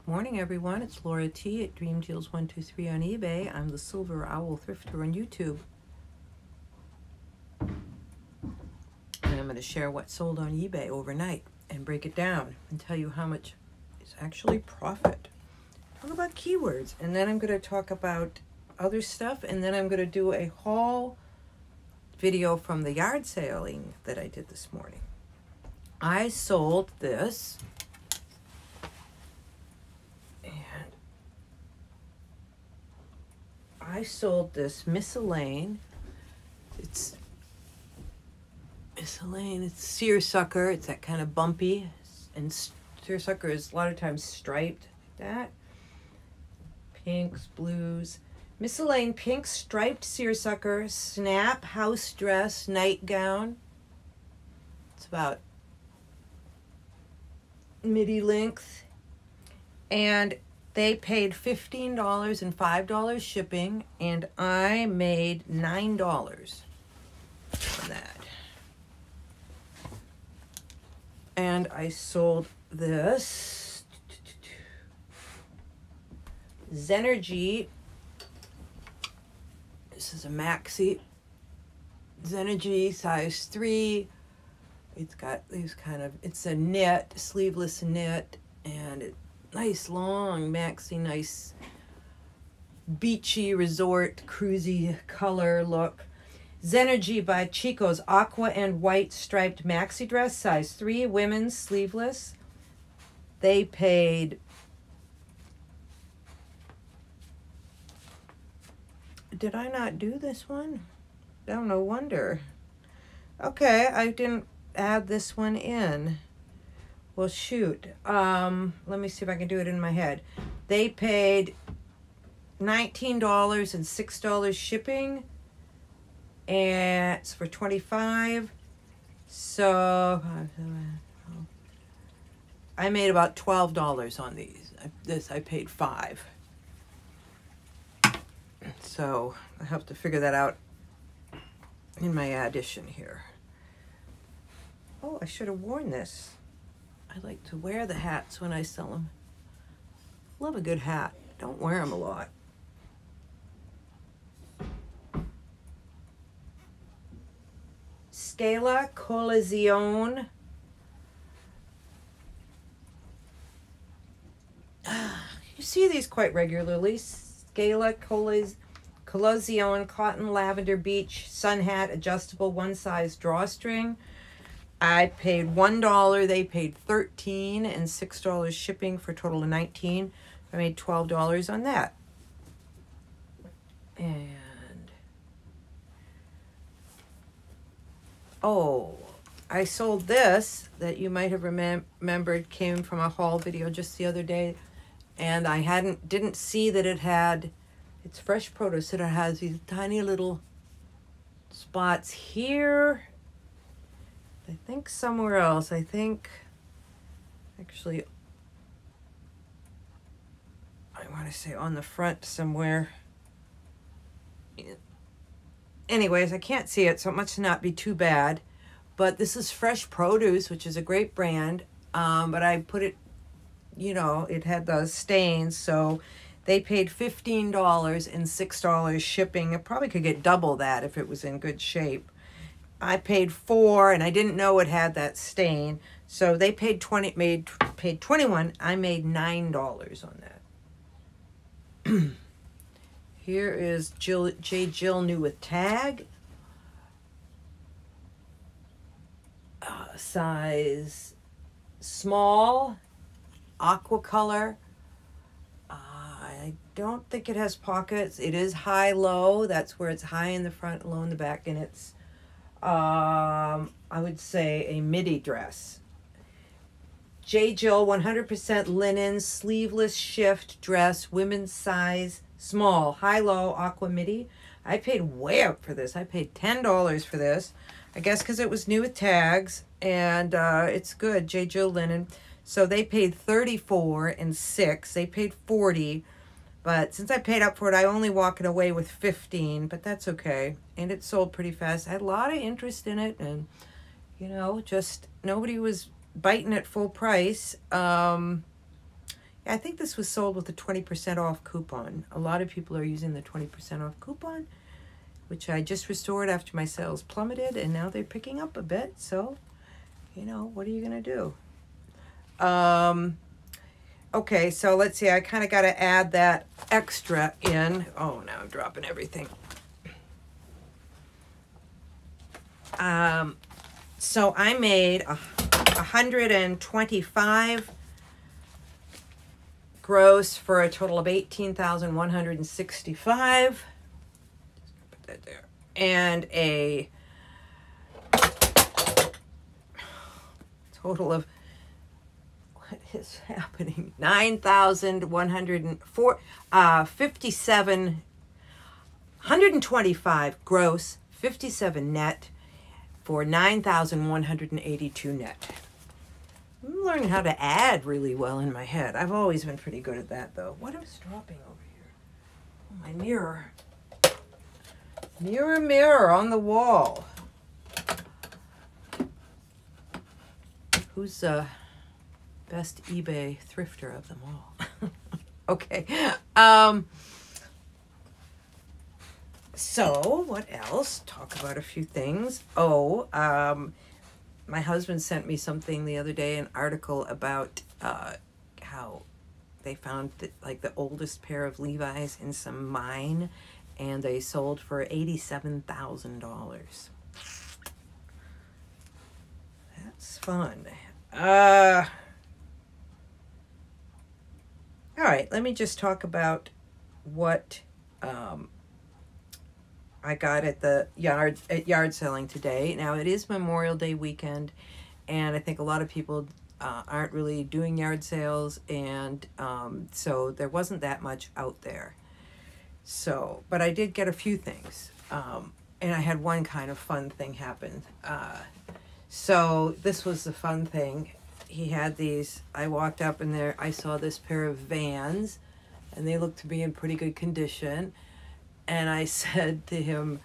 Morning, everyone. It's Laura T. at Dream Deals 123 on eBay. I'm the Silver Owl Thrifter on YouTube. And I'm going to share what sold on eBay overnight and break it down and tell you how much is actually profit. Talk about keywords, and then I'm going to talk about other stuff, and then I'm going to do a haul video from the yard sailing that I did this morning. I sold this. I sold this Miscellane. It's Miscellane. It's seersucker. It's that kind of bumpy, and seersucker is a lot of times striped like that. Pinks, blues. Miscellane pink striped seersucker snap house dress nightgown. It's about midi length, and they paid $15 and $5 shipping, and I made $9 on that. And I sold this Zenergy. This is a maxi Zenergy size 3. It's got these it's a knit, sleeveless knit, and it nice long maxi, nice beachy resort cruisy color look. Zenergy by Chico's aqua and white striped maxi dress size 3, women's, sleeveless. They paid did I not do this one? Oh, no wonder. Okay, I didn't add this one in. Well, shoot. Let me see if I can do it in my head. They paid $19 and $6 shipping, and it's for $25. So I made about $12 on these. This I paid $5. So I have to figure that out in my addition here. Oh, I should have worn this. I like to wear the hats when I sell them. Love a good hat. Don't wear them a lot. Scala Colazione. You see these quite regularly. Scala Colazione cotton lavender beach sun hat, adjustable, one size drawstring. I paid $1, they paid $13 and $6 shipping for a total of $19. I made $12 on that. And oh, I sold this that you might have remembered, came from a haul video just the other day, and I didn't see that it had, it's fresh produce, that it has these tiny little spots here. I think somewhere else. I think, actually, I want to say on the front somewhere. Anyways, I can't see it, so it must not be too bad. But this is Fresh Produce, which is a great brand. But I put it, you know, it had those stains, so they paid $15 and $6 shipping. I probably could get double that if it was in good shape. I paid $4, and I didn't know it had that stain, so they paid paid $21. I made $9 on that. Here is J. Jill new with tag, size small, aqua color. I don't think it has pockets. It is high low. That's where it's high in the front, low in the back, and it's I would say a midi dress. J. Jill 100% linen sleeveless shift dress, women's size small, high-low aqua midi. I paid way up for this. I paid $10 for this. I guess because it was new with tags, and it's good. J. Jill linen. So they paid $34 and $6. They paid $40. But since I paid up for it, I only walked away with $15, but that's okay. And it sold pretty fast. I had a lot of interest in it, and, you know, just nobody was biting at full price. I think this was sold with a 20% off coupon. A lot of people are using the 20% off coupon, which I just restored after my sales plummeted, and now they're picking up a bit. So, you know, what are you going to do? Okay, so let's see. I kind of got to add that extra in. Oh, now I'm dropping everything. So I made 125 gross for a total of 18,165. Put that there. And a total of, what is happening? 9,104, 125 gross, 57 net for 9,182 net. I'm learning how to add really well in my head. I've always been pretty good at that, though. What is dropping over here? Oh, my mirror. Mirror, mirror on the wall. Who's the best eBay thrifter of them all? Okay. So, what else? Talk about a few things. Oh, my husband sent me something the other day, an article about how they found like the oldest pair of Levi's in some mine, and they sold for $87,000. That's fun. All right, let me just talk about what I got at the yard selling today. Now, it is Memorial Day weekend, and I think a lot of people aren't really doing yard sales, and so there wasn't that much out there. So, but I did get a few things, and I had one kind of fun thing happen. So this was the fun thing. He had these, I walked up in there, I saw this pair of Vans, and they looked to be in pretty good condition. And I said to him,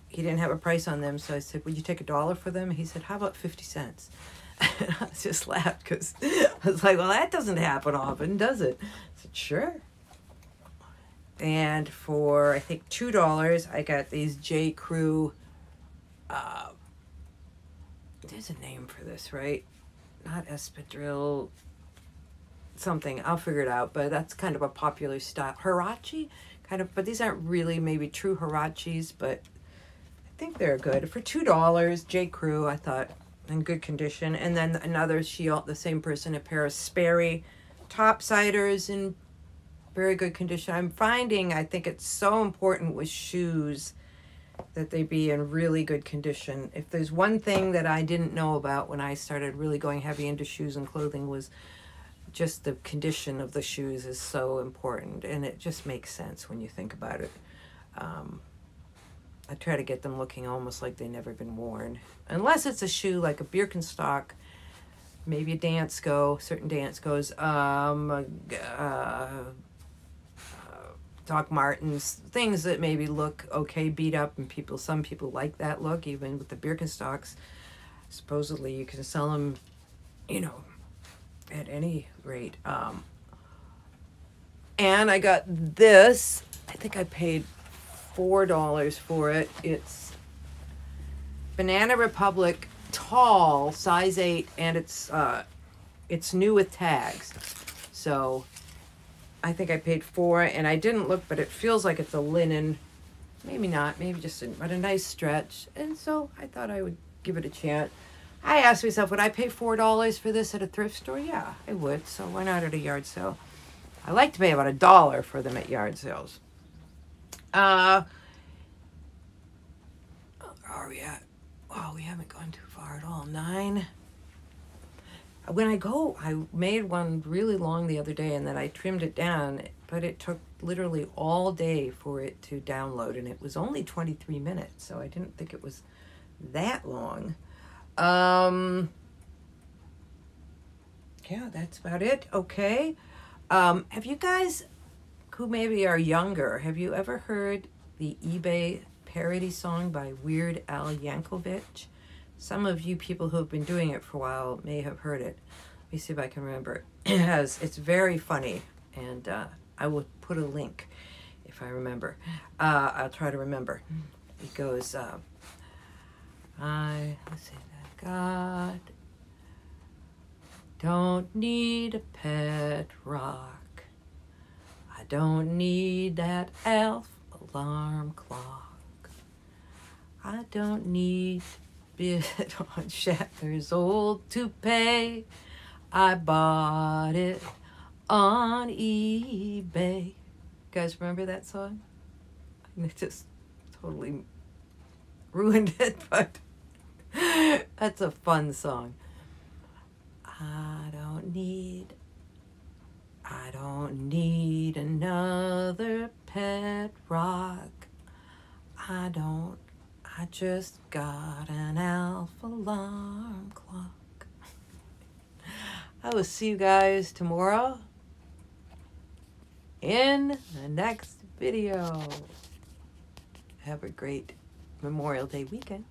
he didn't have a price on them, so I said, would you take $1 for them? He said, how about 50 cents? And I just laughed because I was like, well, that doesn't happen often, does it? I said, sure. And for, I think, $2, I got these J. Crew, there's a name for this, right? Not espadrille, something. I'll figure it out, but that's kind of a popular style. Huarache? Kind of, but these aren't really maybe true Huaraches, but I think they're good. For $2, J. Crew, I thought, in good condition. And then another, the same person, a pair of Sperry topsiders in very good condition. I'm finding, I think it's so important with shoes that they be in really good condition. If there's one thing that I didn't know about when I started really going heavy into shoes and clothing, was just the condition of the shoes is so important, and it just makes sense when you think about it. I try to get them looking almost like they've never been worn, unless it's a shoe like a Birkenstock, maybe a Dansko, certain Danskos, Doc Martens, things that maybe look okay, beat up, and some people like that look, even with the Birkenstocks. Supposedly you can sell them, you know, at any rate. And I got this, I think I paid $4 for it. It's Banana Republic tall, size 8, and it's new with tags. So I think I paid $4, and I didn't look, but it feels like it's a linen. Maybe not, maybe just but a nice stretch. And so I thought I would give it a chance. I asked myself, would I pay $4 for this at a thrift store? Yeah, I would. So why not at a yard sale? I like to pay about $1 for them at yard sales. Where are we at? Oh, we haven't gone too far at all. 9. When I made one really long the other day, and then I trimmed it down, but it took literally all day for it to download, and it was only 23 minutes, so I didn't think it was that long. Yeah, that's about it. Okay. Have you guys, who maybe are younger, have you ever heard the eBay parody song by Weird Al Yankovic? Some of you people who have been doing it for a while may have heard it. Let me see if I can remember. It has, it's very funny, and I will put a link if I remember. I'll try to remember. It goes, let's see, God don't need a pet rock. I don't need that elf alarm clock. I don't need bid on Shatner's old toupee. I bought it on eBay. You guys remember that song? It just totally ruined it, but that's a fun song. I don't need another pet rock. I just got an elf alarm clock. I will see you guys tomorrow in the next video. Have a great Memorial Day weekend.